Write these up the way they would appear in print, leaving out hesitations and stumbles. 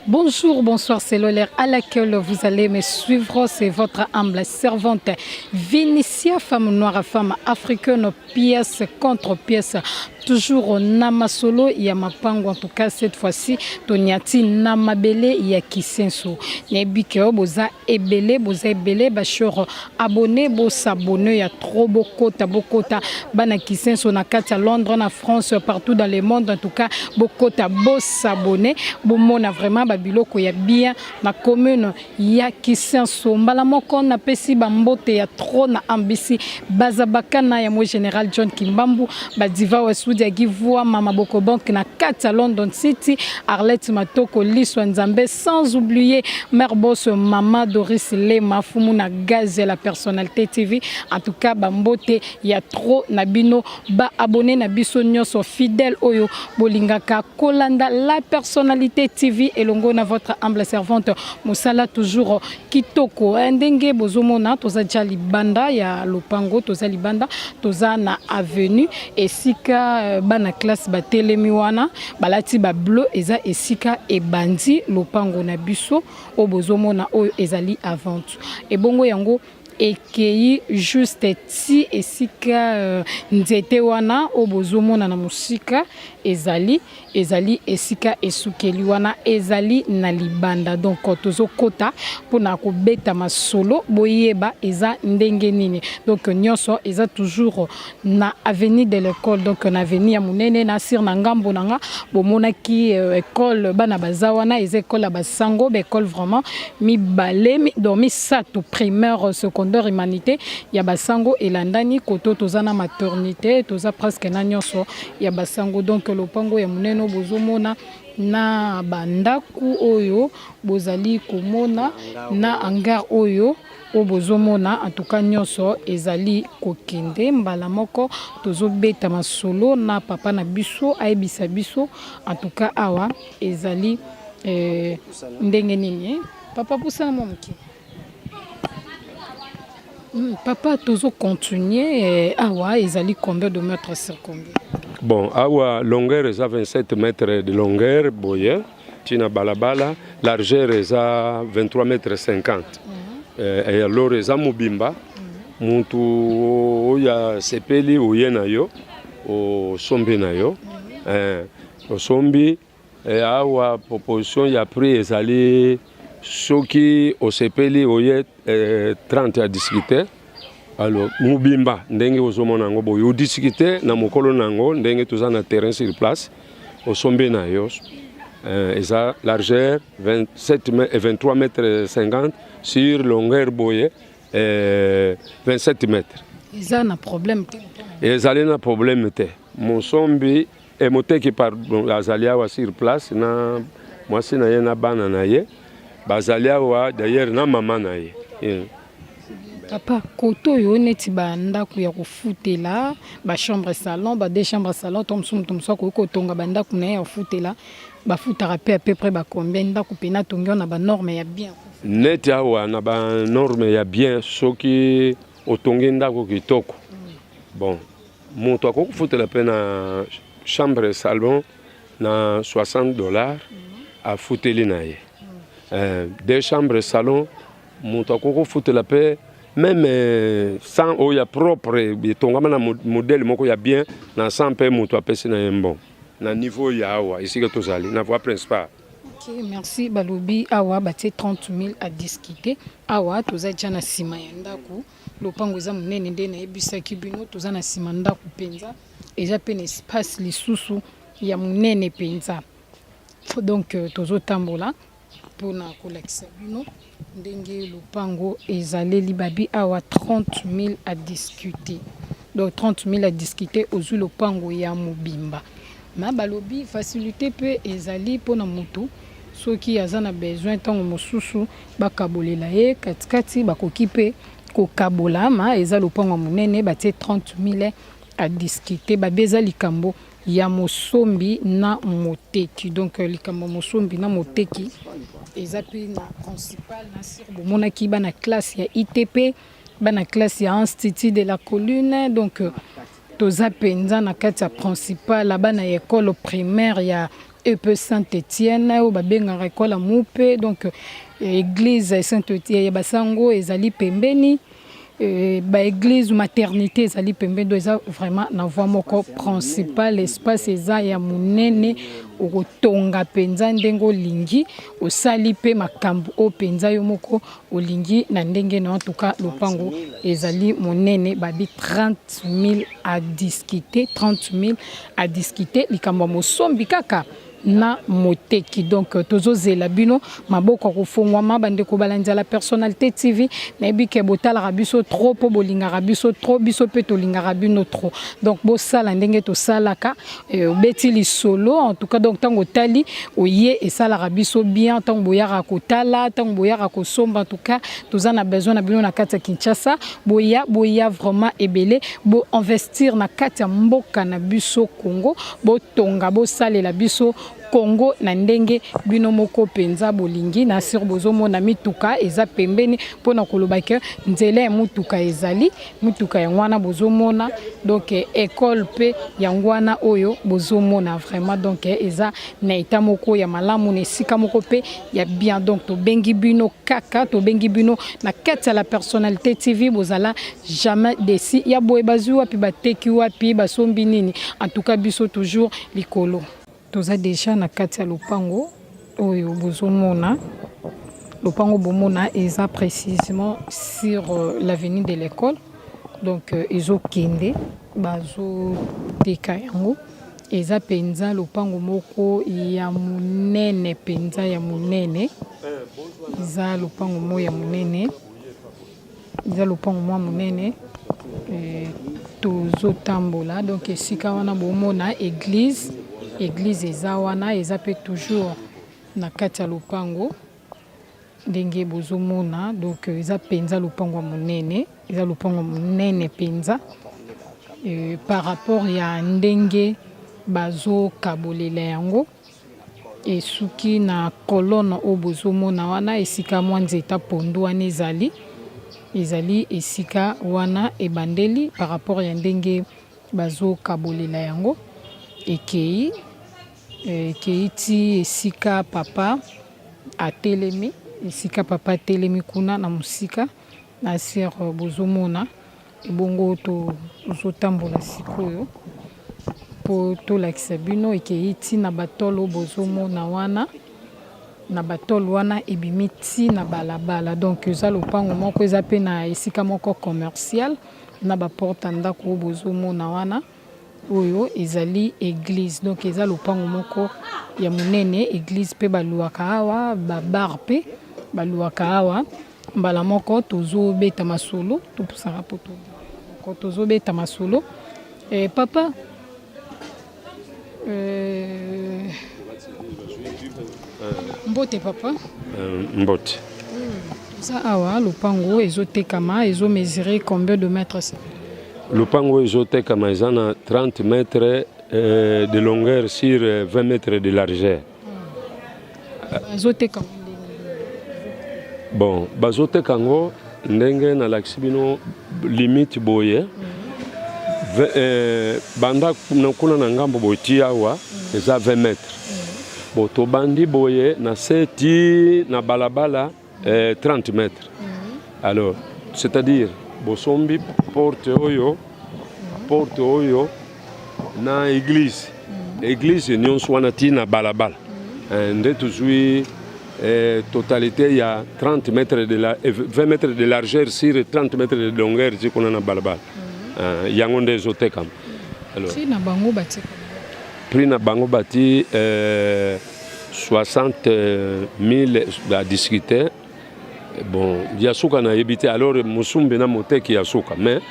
Bonjour, bonsoir, c'est Lolaire à laquelle vous allez me suivre. C'est votre humble servante Vénitia, femme noire, femme africaine, pièce contre pièce. Toujours au Namasolo, il y a Mapango, en tout cas cette fois-ci, Tonyati Namabele, il y a Kisenso. Nebikeo, boza ebele, bachor abonné, bo s'abonner, il y a trop bokota, bana Kisenso, na Katia Londres, na France, partout dans le monde, en tout cas, bokota, bo s'abonner, bo mona vraiment, babiloko, il y a bien, na commune, il y a Kisenso, mbalamoko, na pesi, bambote, il y a trop, na ambisi, bazabakana, il y a moi général John Kimbambu, badiva, ouesou, Diagivoa, Mama Boko Bank, na Katia London City, Arlette Matoko, Liswa Nzambe, sans oublier Mère Boss, Mama Doris Lema, Fumuna Gaz, la personnalité TV. En tout cas, Bambote, il y a trop Nabino, ba abonné Nabiso Nyoso, fidèle Oyo, Bolingaka, Kolanda, la personnalité TV, et longo na votre humble servante, Moussala toujours Kitoko, Ndenge Bozomona, Toza Djali Banda, ya Lopango, Toza Libanda, Toza na Avenue, et Sika. Bana classe ba telemiwana balati ba bleu eza esika e bandi lopango na biso obozomona oyo ezali avant et bongo yango ekei juste ti esika nzete wana obozomona na musika ezali esika esukeli wana ezali na libanda donc tozo kota pona ko beta masolo boyeba eza ndenge nini donc nyonso eza toujours na avenue de l'école donc na avenue ya munene na sir na ngambo nanga bomona ki école bana bazawana eza école ya basango ba école vraiment mi balé mi dormi sato primaire secondaire humanité ya basango elandani koto tozana maternité toza presque na nyonso ya basango donc lopango ya munene bozomona na bandaku oyo bozali komona na hangar oyo obozomona en tout cas nyonso ezali kokende mbala moko tozobeta masolo na papa na biso ayebisa biso en tout cas awa ezali ndenge nini papa pusana momuki papa tozo continuer awa ezali combien de mètres sur combien? Bon, awa longueur est à 27 mètres de longueur, boye, tina balabala, largeur est à 23 mètres 50. Et alors est à mubimba, muntu oya sepeli oye na yo, o sombi na yo, o sombi, et awa proposition ya prix ezali soki o sepeli oye 30 à discuter. Alors, Mubimba, ndenge ozomona ngo boyo discuter na mokolo nango ndenge toza na terrain sur place au sombe na yo eza largeur 23 mètres 50 sur longueur boye 27 mètres. Eza na problème te. Ezali na problème te. Mon sombi et moteki par azalia wa sur place na mwasi na ye na bana na ye bazalia wa d'ailleurs na mama na ye. Papa, koto yo neti ba ndaku ya kufutela, ba chambre salon, ba deux chambres salon, tomso ko kotonga ba ndaku na ya kufutela, ba futara pe à peu près ba combien ndaku pena tongo na ba norme ya bien. Neti awa na ba norme ya bien soki otongi ndaku kitoko. Bon, moto ko kufutela pe na chambre salon na $60 a futeli na ye. Deux chambres salon moto ko kufutela pe même sans oya propre tongama na modèle moko ya bien na sans pe moto apesi na bon na niveau ya awa ici que tozali na voie principale. OK, merci balobi awa batie 30 000 à discuter awa toza jana sima ya ndaku lopango za munene nde na ebisa kibino toza na sima ndaku penza eza pe espace lisusu ya munene penza donc tozo tambola pona kolakisa bino ndenge lopango ezaleli babi awa 30 000 à discuter donc 30 000 à discuter ozu lopango ya mobimba ma balobi facilité pe ezali pona moto soki azana besoin tango mosusu bakabolela ye katikati bakoki pe kokabola ma eza lopango monene batie 30 000 à discuter babeza likambo ya mosombi na moteki. Donc likambo mosombi na moteki eza pe na principal na sir bomonaki bana classe ya ITP, bana classe ya Institut de la Colline. Donc toza penza na kati ya principal la bana école primaire ya EP Saint-Étienne ou babengaka école ya Mupe. Donc église Saint-Étienne ya basango ezali pembeni, ba église ou maternité ezali pembeni. Donc eza vraiment na voie moko principal, espace eza ya munene okotonga penza ndenge olingi osali pe makambo o penza yo moko olingi na ndenge na en tout cas lopango ezali monene babi 30 000 à discuter, 30 000 à discuter likambo mosombi kaka na moteki. Donc tozozela bino maboko kofongwama bandeko balandi la personnalité TV na ebike botala biso trop po bolinga biso trop biso pe tolinga bino trop. Donc bo sala ndenge to salaka obeti li solo en tout cas. Donc tango tali oye et sala biso bien tango boyaka kotala tango boyaka kosomba. En tout cas tozana besoin na bino na kati ya Kinshasa boya vraiment ebele bo investir na kati ya mboka na biso Congo bo tonga bo salela biso Congo na ndenge bino moko penza bolingi na sur bozomo na mituka eza pembeni pona kolobaka nzela ya mutuka ezali mutuka ya ngwana bozomona. Donc école pe ya ngwana oyo bozomona vraiment. Donc eza na eta moko ya malamu na sika moko pe ya bien. Donc to bengi bino kaka to bengi bino na kati ya la personnalité TV bozala jamais desi ya boye bazu wapi bateki wapi basombi nini. En tout cas biso toujours likolo. Toza déjà na kati ya lopango oyo bozomona. Lopango bomona eza précisément sur l'avenue de l'école. Donc ezo kende bazo teka yango eza penza lopango moko ya munene penza ya munene. Eza lopango mo ya munene, eza lopango mo munene tozo tambola. Donc esika wana bomona église eza wana eza pe toujours na kati ya lopango ndenge bozomona. Donc eza penza lopango monene, eza lopango monene penza par rapport ya ndenge bazo kabolela yango esuki na colonne o bozomona wana esika mwa nzeta pondu wana ezali esika wana ebandeli par rapport ya ndenge bazo kabolela yango. Ekei ti esika papa atelemi, esika papa atelemi kuna na musika na sir bozomona ebongo tozotambola sikoyo po tolakisa bino. Ekei ti na batolo bozomona wana na batolo wana ebimi ti na balabala. Donc eza lopango moko eza pe na esika moko commercial na baporta ndako bozomona wana oyo ezali église. Donc eza lopango moko ya munene église pe baluaka awa babar pe baluaka awa mbala moko tozobeta masolo topusaka poto ko tozobeta masolo. Papa mbote papa mbote ça awa lopango ezotekama ezo mesurer combien de mètres c'est? Lopango ezotekama eza na 30 mètres de longueur sur 20 mètres de largeur. Ezotekama bon bazoteka yango ndenge nalakisi bino limite boye banda kuna na ngambo boti awa eza 20 mètres. Bon tobandi boye na seti na balabala 30 mètres. Alors c'est-à-dire bosombi porte oyo na église nyonso wana ti na balabala nde tozwi totalité ya 30 mètres de 20 mètres de largeur sur 30 mètres de longueur ti kuna na balabala. Yango nde ezotekama. Alors prix na bango bati 60 000 à discuter. Bon, yasuka na yebite alors musumbi na moteki yasuka mais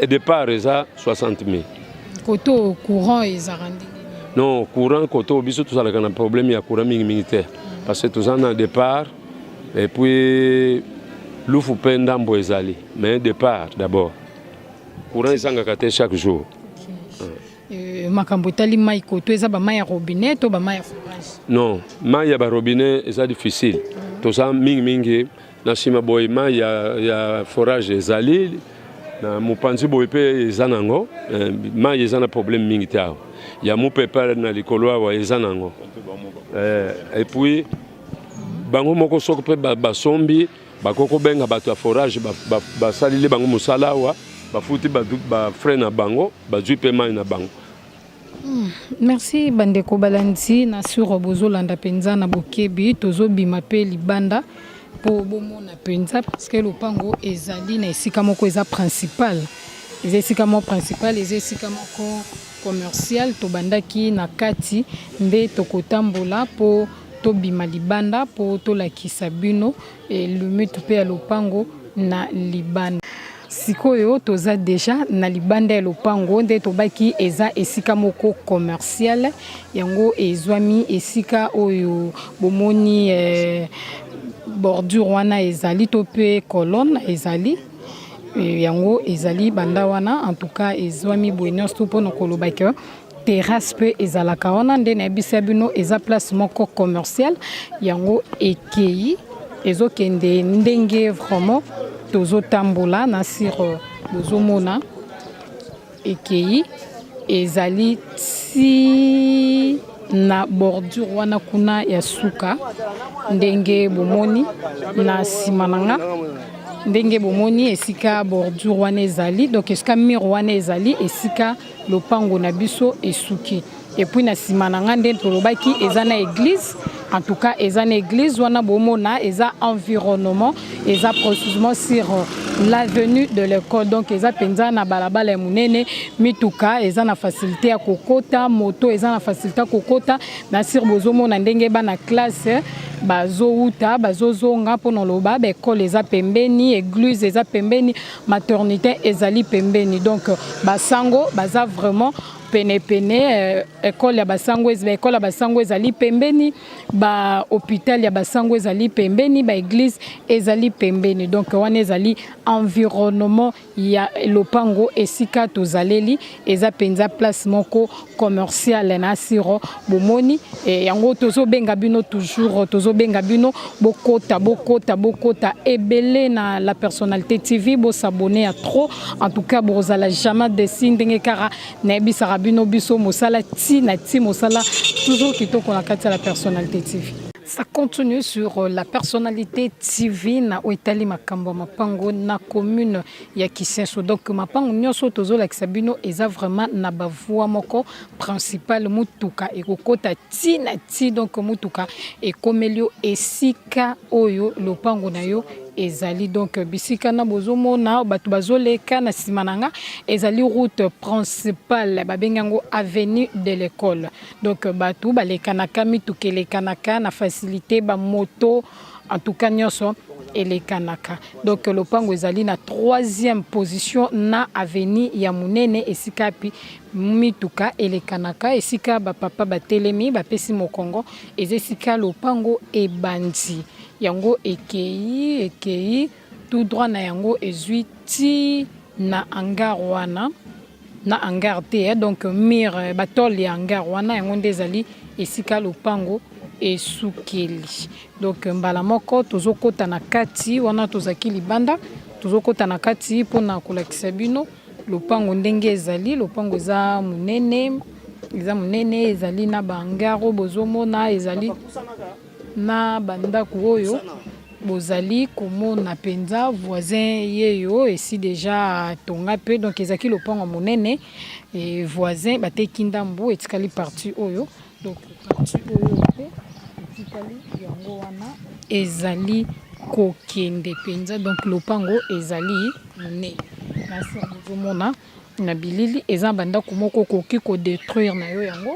départ eza 60 000. Koto courant ezarandi. Non, courant koto biso tozalaka na problème ya courant mingi te parce que tozana départ et puis lufu pe ndambo ezali mais départ d'abord. Courant ezangaka te chaque jour. makambo etali mai koto eza ba mai ya robinet to ba mai ya forage? Non, mai ya ba robinet eza difficile. Toza mingi na sima boy mai ya forage ezali na mopanzi boy pe eza nango mai eza na problème mingi te awa. Ya mopepa na likolo awa eza nango. Et puis bango moko soko pe basombi bakoko benga bato ya forage basalili bango mosala awa bafuti ba frein na bango bazwi pe mai na bango. Merci bandeko balandi na sur bozolanda penza na bokebi tozobima pe libanda po bomona penza parce que lopango ezali na esika moko eza principal. Eza esika moko principal, eza esika moko commercial tobandaki na kati nde tokotambola po tobima libanda po tolakisa bino lumitu pe ya lopango na libanda. Sikoyo toza deja na libanda ya lopango nde tobaki eza esika moko commercial yango ezwami esika oyo bomoni bordure wana ezali to pe colonne ezali yango ezali banda wana en tout cas ezwami buenos to pona kolobaki terrasse pe ezalaka wana nde na bisa bino eza place moko commercial yango ekei ezokende ndenge vraiment tozotambola na sir bozomona ekei ezali ti na bordure wana kuna ya suka ndenge bomoni na sima nanga ndenge bomoni esika bordure wana ezali donc esika mur wana ezali esika lopango na biso esuki et puis na sima nanga nde tolobaki eza na église. En tout cas, eza na église wana bomona eza environnement eza précisément sur l'avenue de l'école donc eza penza na balabala ya munene mituka eza na facilité ya kokota moto eza na facilité ya kokota na sir bozomona ndenge bana classe bazouta bazozonga pona loba ba école eza pembeni église eza pembeni maternité ezali pembeni donc basango baza vraiment pene école ya basango ezali pembeni ba hôpital ya basango ezali pembeni ba église ezali pembeni donc wana ezali environnement ya lopango esika tozaleli eza penza place moko commercial na siro bomoni yango tozobenga bino toujours tozobenga bino bokota ebele na la personnalité TV bo s'abonner à trop en tout cas bozala jamais de signe ndenge kara na bisara bino biso mosala ti mosala toujours kitoko na kati la personnalité TV. Ça continue sur la personnalité TV na oitali makambo mapango na commune ya Kisenso donc mapango nyoso tozo la kisabino eza vraiment na bavua moko principal mutuka ekokota ti donc mutuka ekomelio esika oyo lopango na yo ezali donc bisika na bozomona batu bazoleka na simananga ezali route principale babengango avenue de l'école donc batu balekanaka mitukeleka na facilité ba moto en tout cas nyoso elekanaka donc lopango ezali na 3e position na avenue ya munene esika pi mituka elekanaka esika ba papa batelemi bapesi mokongo ezesika lopango ebandi yango ekei tout droit na yango ezuiti na hangar wana na hangar te donc mur batol ya hangar wana yango ndezali esika lopango esukeli donc mbala moko tozokota na kati wana tozaki libanda tozokota na kati pona kolakisa bino lopango ndenge ezali lopango eza munene ezali na bangaro bozomona ezali na bandako oyo bozali komona penza voisin yeyo esi déjà tonga pe donc ezaki lopango munene et voisin bateki ndambo etikali partie oyo donc partie oyo pe etikali yango wana ezali kokende penza donc lopango ezali munene na sir bozomona na bilili eza bandako moko koki ko détruire na yo yango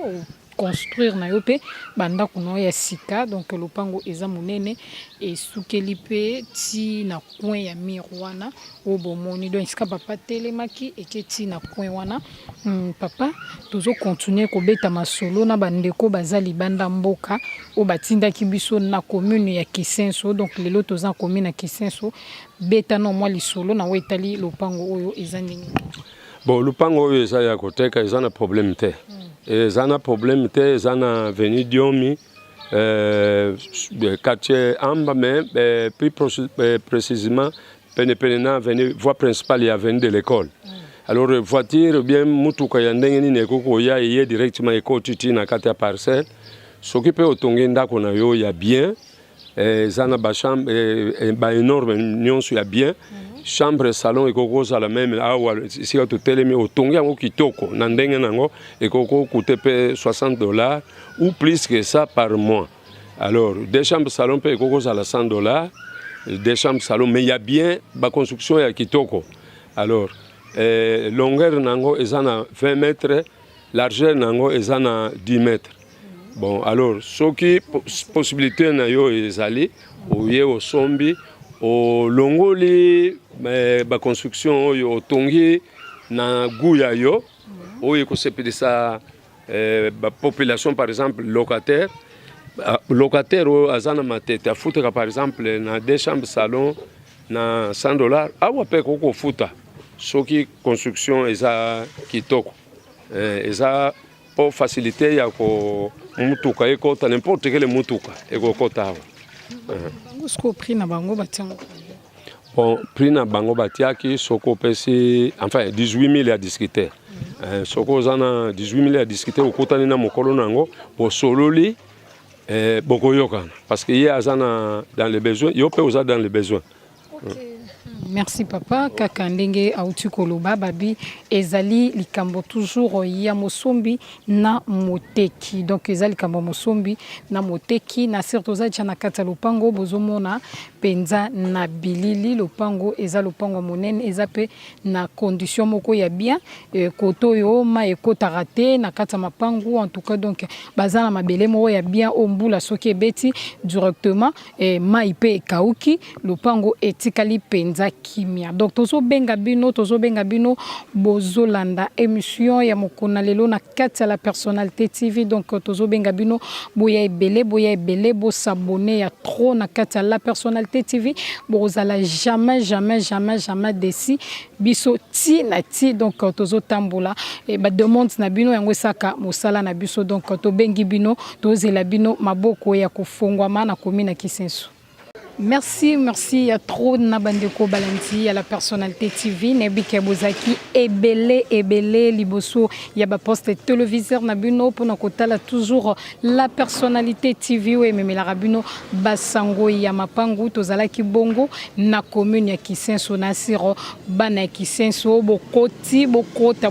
construire na yo pe bandako no ya sika donc lopango eza munene esukeli pe ti na coin ya miroana o bomoni donc sika papa telemaki eketi na coin wana papa tozo continuer ko beta masolo na bandeko bazali banda mboka o batindaki biso na commune ya Kisenso donc lelo toza commune ya Kisenso beta no mwa lisolo na wetali lopango oyo eza ndenge. Bon, lupango oyo eza ya koteka eza na problème te. Eza na problème te, eza na avenue Diomi, quartier Amba, mais plus précisément, pene na avenue, voie principale et avenue de l'école. Alors, voiture, bien, mutuka ya ndenge nini ekoko ya iye directement ekotiti na kati ya parcelle. Soki pe otongi ndako na yo ya bien, eza na ba chambre, ba énorme nyonso ya bien. Chambre salon ekoko za la même awa si to telemi otongi yango kitoko na ndenge nango ekoko coûter pe $60 ou plus que ça par mois. Alors, des chambres salon pe ekoko za la $100, des chambres salon mais il y a bien ba construction ya kitoko. Alors, longueur nango eza na 20 mètres, largeur nango eza na 10 mètres. Bon, alors, ce qui possibilité na yo ezali oye o sombi o longoli ba construction oyo otongi na guya yo oyo ko sepelisa ba population par exemple locataire azana matete afuta par exemple na deux chambres salon na $100 awa pe ko futa soki construction eza kitoko eza pour faciliter ya ko mutuka ekota n'importe quel mutuka ekokota awa. Bango prix na bango batiango. Bon, prix na bango batiaki soko pesi enfin 18 000 à discuter. Soko zana 18 000 à discuter okotani na mokolo nango bo sololi boko yokana parce que hier azana dans les besoins, yo pe oza dans les besoins. Merci papa kaka ndenge auti koloba babi ezali likambo toujours ya mosombi na moteki donc ezali likambo mosombi na moteki na surtout za tshana kata lopango bozomona penza na bilili lopango eza lopango monene eza pe na condition moko ya bien koto yo ma ekota raté na kata mapangu en tout cas donc bazana mabele moko ya bien ombula soki ebeti directement ma ipe kauki lopango etikali penza kimia. Donc tozo benga bino bozolanda émission ya mokona lelo na kati ya la personnalité TV. Donc tozo benga bino boya ebele bo s'abonner ya trop na kati ya la personnalité TV. Bozala jamais desi biso ti na ti donc tozo tambola et ba demande na bino yango saka mosala na biso donc to bengi bino tozela bino maboko ya kufungwa na komina Kisenso. Merci à trop Nabandeko Balanti, à la personnalité TV, Nebike Bozaki, ebele, liboso, yaba poste téléviseur Nabuno, pour nos kotala toujours la personnalité TV, ou même la Rabuno, Basango, Yamapango, Tozalaki Bongo, na commune ya Kisenso, Nasiro, Bana Kisenso, Bokota,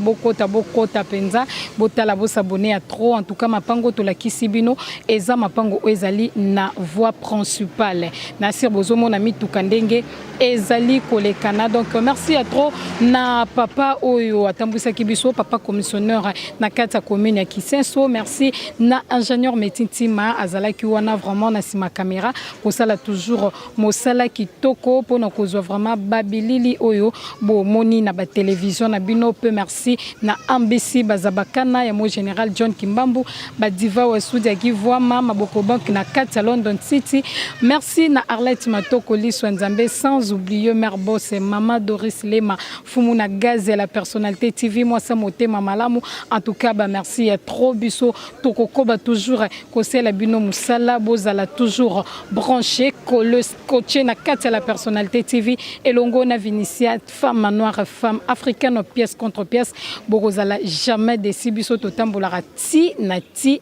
Penza, Botala s'abonner à trop, en tout cas, Mapango, Tolaki Sibino, Eza Mapango, Ezali, na voix principale. Nasir Bozomona mituka ndenge ezali kolekana. Donc merci à trop na papa oyo atambwisa kibiso papa commissionnaire na kata commune ya Kisenso. Merci na ingénieur Metintima azalaki wana vraiment na sima caméra kosala toujours mosala kitoko pona kozwa vraiment babilili oyo bo moni na ba télévision na bino pe. Merci na ambisi bazabakana ya mo général John Kimbambu ba diva wa Soudia Givwama maboko bank na kata London City. Merci na Arlette Matoko Liswanzambe, sans oublier Mère Boss et Maman Doris Lema, Fumuna Gaz et la personnalité TV, moi ça moté Mamalamu. En tout cas, bah merci à trop biso, Tokoko ba toujours Kosé la bino Moussala, Bozala toujours branché, coaché na 4 la personnalité TV, et Longo na Vinicia, femme noire, femme africaine, pièce contre pièce, Borozala jamais des sibiso totambolara ti na ti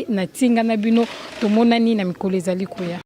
na tinga na bino, to monani na mikolo ezali kuya.